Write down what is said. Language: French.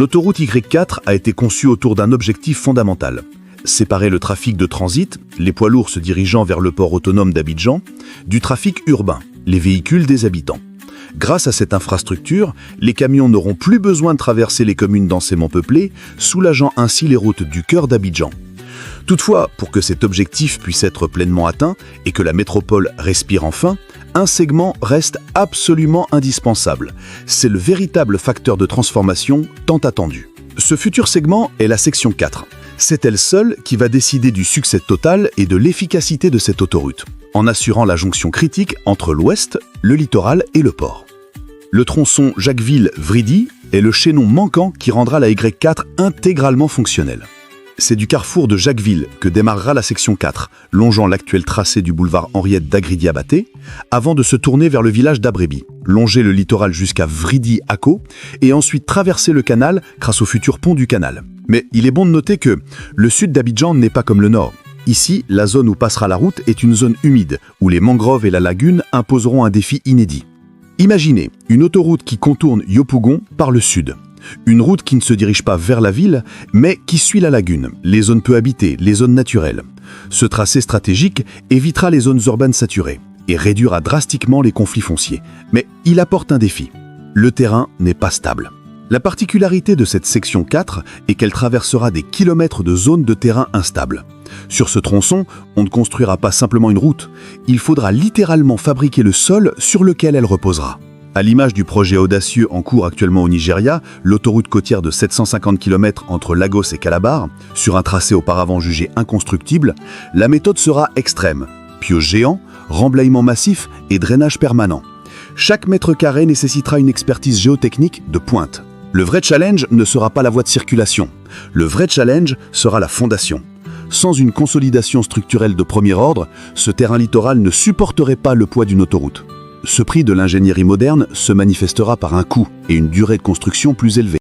L'autoroute Y4 a été conçue autour d'un objectif fondamental: séparer le trafic de transit, les poids lourds se dirigeant vers le port autonome d'Abidjan, du trafic urbain, les véhicules des habitants. Grâce à cette infrastructure, les camions n'auront plus besoin de traverser les communes densément peuplées, soulageant ainsi les routes du cœur d'Abidjan. Toutefois, pour que cet objectif puisse être pleinement atteint et que la métropole respire enfin, un segment reste absolument indispensable. C'est le véritable facteur de transformation tant attendu. Ce futur segment est la section 4. C'est elle seule qui va décider du succès total et de l'efficacité de cette autoroute, en assurant la jonction critique entre l'ouest, le littoral et le port. Le tronçon Jacquesville-Vridy est le chaînon manquant qui rendra la Y4 intégralement fonctionnelle. C'est du carrefour de Jacquesville que démarrera la section 4, longeant l'actuel tracé du boulevard Henriette d'Agridiabaté, avant de se tourner vers le village d'Abrébi, longer le littoral jusqu'à Vridy-Ako et ensuite traverser le canal grâce au futur pont du canal. Mais il est bon de noter que le sud d'Abidjan n'est pas comme le nord. Ici, la zone où passera la route est une zone humide, où les mangroves et la lagune imposeront un défi inédit. Imaginez une autoroute qui contourne Yopougon par le sud. Une route qui ne se dirige pas vers la ville, mais qui suit la lagune, les zones peu habitées, les zones naturelles. Ce tracé stratégique évitera les zones urbaines saturées et réduira drastiquement les conflits fonciers. Mais il apporte un défi. Le terrain n'est pas stable. La particularité de cette section 4 est qu'elle traversera des kilomètres de zones de terrain instables. Sur ce tronçon, on ne construira pas simplement une route, il faudra littéralement fabriquer le sol sur lequel elle reposera. À l'image du projet audacieux en cours actuellement au Nigeria, l'autoroute côtière de 750 km entre Lagos et Calabar, sur un tracé auparavant jugé inconstructible, la méthode sera extrême. Pieux géants, remblayement massif et drainage permanent. Chaque mètre carré nécessitera une expertise géotechnique de pointe. Le vrai challenge ne sera pas la voie de circulation. Le vrai challenge sera la fondation. Sans une consolidation structurelle de premier ordre, ce terrain littoral ne supporterait pas le poids d'une autoroute. Ce prix de l'ingénierie moderne se manifestera par un coût et une durée de construction plus élevée.